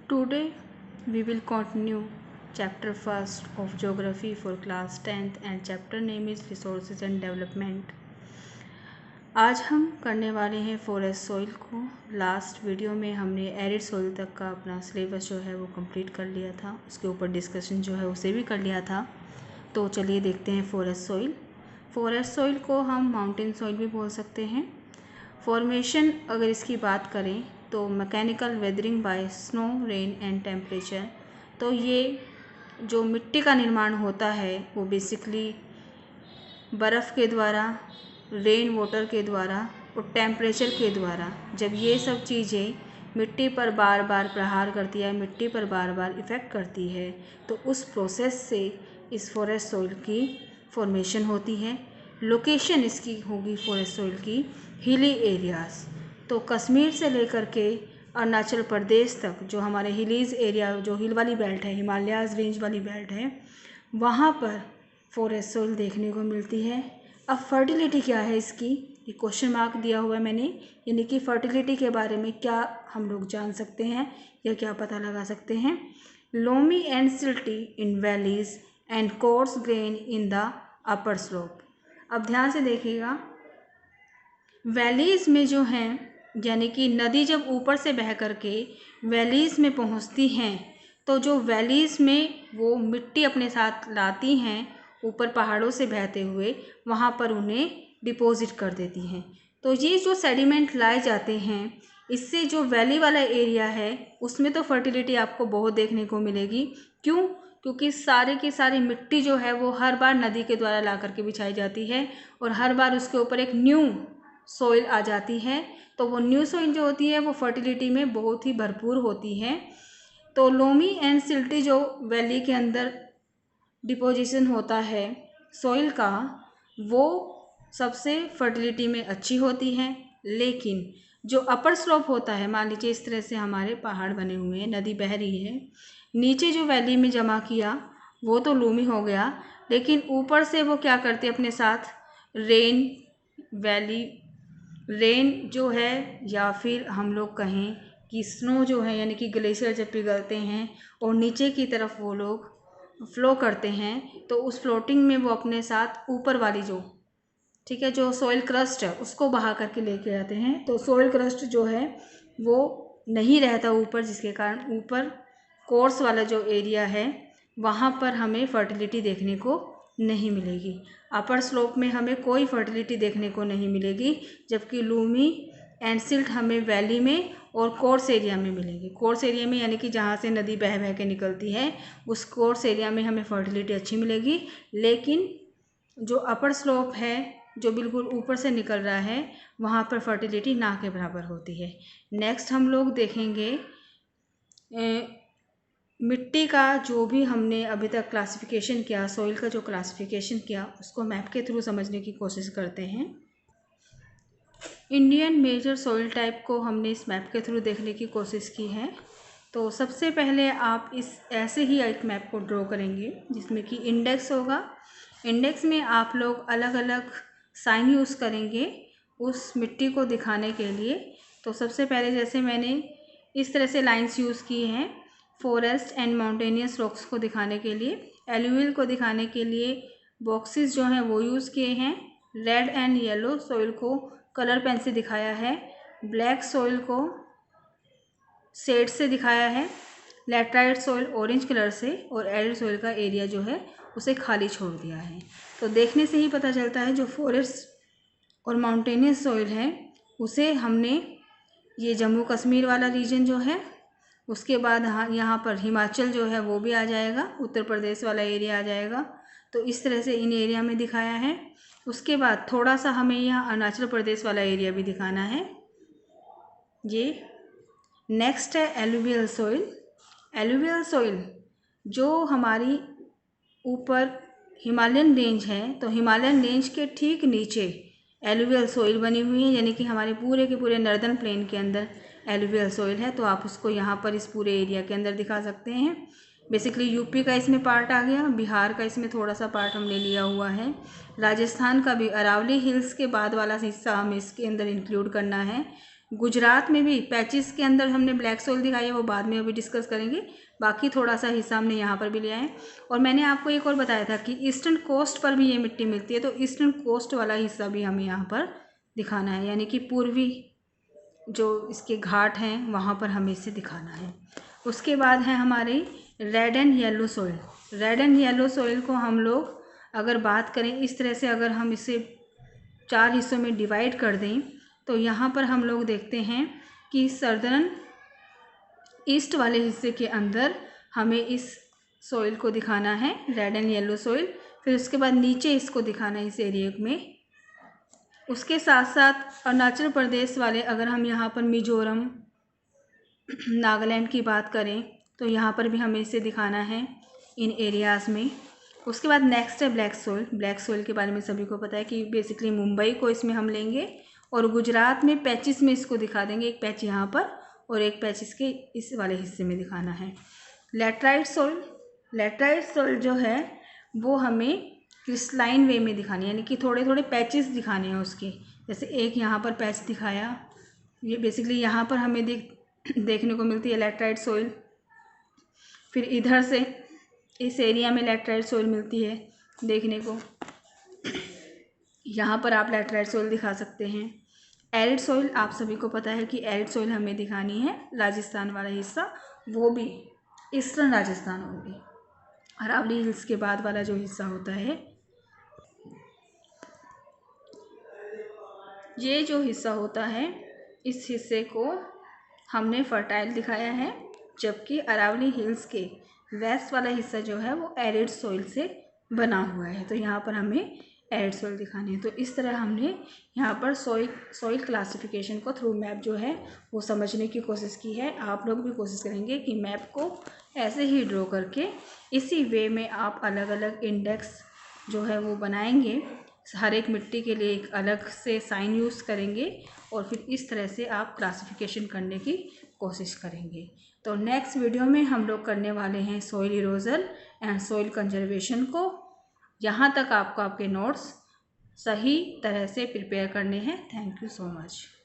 Today we will continue chapter first of geography for class 10th and chapter name is resources and development. आज हम करने वाले हैं forest soil को। Last video में हमने एरिड सॉइल तक का अपना सिलेबस जो है वो कंप्लीट कर लिया था, उसके ऊपर डिस्कशन जो है उसे भी कर लिया था। तो चलिए देखते हैं फॉरेस्ट सॉइल। फॉरेस्ट सॉइल को हम माउंटेन सॉइल भी बोल सकते हैं। फॉर्मेशन अगर इसकी बात करें तो mechanical weathering by snow, rain and temperature. तो ये जो मिट्टी का निर्माण होता है वो बेसिकली बर्फ़ के द्वारा, रेन वाटर के द्वारा और टेम्परेचर के द्वारा। जब ये सब चीज़ें मिट्टी पर बार बार प्रहार करती है, मिट्टी पर बार बार इफ़ेक्ट करती है, तो उस प्रोसेस से इस फॉरेस्ट सॉइल की फॉर्मेशन होती है। लोकेशन इसकी होगी फॉरेस्ट सॉइल की हिली एरियाज़। तो कश्मीर से लेकर के अरुणाचल प्रदेश तक जो हमारे हिलीज़ एरिया, जो हिल वाली बेल्ट है, हिमालयाज़ रेंज वाली बेल्ट है, वहाँ पर फॉरेस्ट सॉइल देखने को मिलती है। अब फर्टिलिटी क्या है इसकी, ये क्वेश्चन मार्क दिया हुआ है मैंने, यानी कि फर्टिलिटी के बारे में क्या हम लोग जान सकते हैं या क्या पता लगा सकते हैं। Loamy and silty in valleys and coarse grain in the upper slope. अब ध्यान से देखिएगा, वैलीज़ में जो हैं, यानी कि नदी जब ऊपर से बह करके वैलीज़ में पहुंचती हैं, तो जो वैलीज़ में वो मिट्टी अपने साथ लाती हैं ऊपर पहाड़ों से बहते हुए, वहाँ पर उन्हें डिपॉजिट कर देती हैं। तो ये जो सेडिमेंट लाए जाते हैं, इससे जो वैली वाला एरिया है उसमें तो फर्टिलिटी आपको बहुत देखने को मिलेगी। क्यों? क्योंकि सारे की सारी मिट्टी जो है वो हर बार नदी के द्वारा ला करके बिछाई जाती है और हर बार उसके ऊपर एक न्यू सॉइल आ जाती है। तो वो न्यू सॉइल जो होती है वो फर्टिलिटी में बहुत ही भरपूर होती है। तो लोमी एंड सिल्टी जो वैली के अंदर डिपोजिशन होता है सॉइल का, वो सबसे फर्टिलिटी में अच्छी होती है। लेकिन जो अपर स्लोप होता है, मान लीजिए इस तरह से हमारे पहाड़ बने हुए हैं, नदी बह रही है, नीचे जो वैली में जमा किया वो तो लूमी हो गया, लेकिन ऊपर से वो क्या करते अपने साथ रेन जो है, या फिर हम लोग कहें कि स्नो जो है, यानी कि ग्लेशियर जब पिघलते हैं और नीचे की तरफ वो लोग फ्लो करते हैं, तो उस फ्लोटिंग में वो अपने साथ ऊपर वाली जो सॉइल क्रस्ट है उसको बहा करके लेके आते हैं। तो सॉइल क्रस्ट जो है वो नहीं रहता ऊपर, जिसके कारण ऊपर कोर्स वाला जो एरिया है वहाँ पर हमें फर्टिलिटी देखने को नहीं मिलेगी। अपर स्लोप में हमें कोई फर्टिलिटी देखने को नहीं मिलेगी, जबकि लूमी एंड सिल्ट हमें वैली में और कोर्स एरिया में मिलेंगे। कोर्स एरिया में यानी कि जहाँ से नदी बह बह के निकलती है, उस कोर्स एरिया में हमें फर्टिलिटी अच्छी मिलेगी। लेकिन जो अपर स्लोप है, जो बिल्कुल ऊपर से निकल रहा है, वहाँ पर फर्टिलिटी ना के बराबर होती है। नेक्स्ट हम लोग देखेंगे मिट्टी का जो भी हमने अभी तक क्लासिफिकेशन किया, सॉइल का जो क्लासिफिकेशन किया, उसको मैप के थ्रू समझने की कोशिश करते हैं। इंडियन मेजर सॉइल टाइप को हमने इस मैप के थ्रू देखने की कोशिश की है। तो सबसे पहले आप इस ऐसे ही एक मैप को ड्रॉ करेंगे जिसमें कि इंडेक्स होगा। इंडेक्स में आप लोग अलग अलग साइन यूज़ करेंगे उस मिट्टी को दिखाने के लिए। तो सबसे पहले जैसे मैंने इस तरह से लाइंस यूज़ की हैं फॉरेस्ट एंड माउंटेनियस रॉक्स को दिखाने के लिए। एलुवियल को दिखाने के लिए बॉक्सेस जो हैं वो यूज़ किए हैं। रेड एंड येलो सॉइल को कलर पेन से दिखाया है, ब्लैक सॉइल को शेड से दिखाया है, लैटराइट सॉइल ऑरेंज कलर से, और एरिड सॉइल का एरिया जो है उसे खाली छोड़ दिया है। तो देखने से ही पता चलता है जो फॉरेस्ट और माउंटेनियस सॉइल है उसे हमने ये जम्मू कश्मीर वाला रीजन जो है, उसके बाद यहाँ पर हिमाचल जो है वो भी आ जाएगा, उत्तर प्रदेश वाला एरिया आ जाएगा। तो इस तरह से इन एरिया में दिखाया है। उसके बाद थोड़ा सा हमें यहाँ अरुणाचल प्रदेश वाला एरिया भी दिखाना है। ये नेक्स्ट है एलुवियल सॉइल। एलुवियल सॉइल जो हमारी ऊपर हिमालयन रेंज है, तो हिमालयन रेंज के ठीक नीचे एलुवियल सॉइल बनी हुई है, यानी कि हमारे पूरे के पूरे नर्दर्न प्लेन के अंदर एलुवियल सॉइल है। तो आप उसको यहाँ पर इस पूरे एरिया के अंदर दिखा सकते हैं। बेसिकली यूपी का इसमें पार्ट आ गया, बिहार का इसमें थोड़ा सा पार्ट हमने लिया हुआ है, राजस्थान का भी अरावली हिल्स के बाद वाला हिस्सा हमें इसके अंदर इंक्लूड करना है। गुजरात में भी पैचिस के अंदर हमने ब्लैक सॉइल दिखाई है, वो बाद में अभी डिस्कस करेंगे। बाकी थोड़ा सा हिस्सा हमने यहाँ पर भी लिया है। और मैंने आपको एक और बताया था कि ईस्टर्न कोस्ट पर भी ये मिट्टी मिलती है, तो ईस्टर्न कोस्ट वाला हिस्सा भी हमें यहाँ पर दिखाना है, यानी कि पूर्वी जो इसके घाट हैं वहाँ पर हमें इसे दिखाना है। उसके बाद है हमारे red and yellow soil. Red and yellow soil को हम लोग अगर बात करें इस तरह से, अगर हम इसे 4 हिस्सों में डिवाइड कर दें तो यहाँ पर हम लोग देखते हैं कि सर्दर्न ईस्ट वाले हिस्से के अंदर हमें इस सॉइल को दिखाना है, रेड एंड येलो सॉइल। फिर उसके बाद नीचे इसको दिखाना है इस एरिया में। उसके साथ साथ अरुणाचल प्रदेश वाले, अगर हम यहाँ पर मिजोरम नागालैंड की बात करें तो यहाँ पर भी हमें इसे दिखाना है इन एरियाज़ में। उसके बाद नेक्स्ट है ब्लैक सॉइल। ब्लैक सॉइल के बारे में सभी को पता है कि बेसिकली मुंबई को इसमें हम लेंगे और गुजरात में पैचिस में इसको दिखा देंगे, एक पैच यहाँ पर और एक पैच इसके इस वाले हिस्से में दिखाना है। लैटराइट सॉइल, लैटराइट सॉइल जो है वो हमें क्रिस्टलाइन वे में दिखानी है, यानी कि थोड़े थोड़े पैचेस दिखाने हैं उसके। जैसे एक यहाँ पर पैच दिखाया, ये बेसिकली यहाँ पर हमें देखने को मिलती है लैटराइट सॉइल। फिर इधर से इस एरिया में लैटराइट सॉइल मिलती है देखने को, यहाँ पर आप लैटराइट सॉइल दिखा सकते हैं। एरिड सॉइल, आप सभी को पता है कि एरिड सॉइल हमें दिखानी है राजस्थान वाला हिस्सा, वो भी ईस्टर्न राजस्थान, वो भी अरावली हिल्स के बाद वाला जो हिस्सा होता है, ये जो हिस्सा होता है इस हिस्से को हमने फर्टाइल दिखाया है, जबकि अरावली हिल्स के वेस्ट वाला हिस्सा जो है वो एरिड सॉइल से बना हुआ है। तो यहाँ पर हमें एरिड सॉइल दिखानी है। तो इस तरह हमने यहाँ पर सॉइल क्लासिफिकेशन को थ्रू मैप जो है वो समझने की कोशिश की है। आप लोग भी कोशिश करेंगे कि मैप को ऐसे ही ड्रॉ करके इसी वे में आप अलग अलग इंडेक्स जो है वो बनाएंगे, हर एक मिट्टी के लिए एक अलग से साइन यूज़ करेंगे और फिर इस तरह से आप क्लासिफिकेशन करने की कोशिश करेंगे। तो नेक्स्ट वीडियो में हम लोग करने वाले हैं soil erosion and soil conservation को। यहाँ तक आपको आपके नोट्स सही तरह से प्रिपेयर करने हैं। Thank you so much.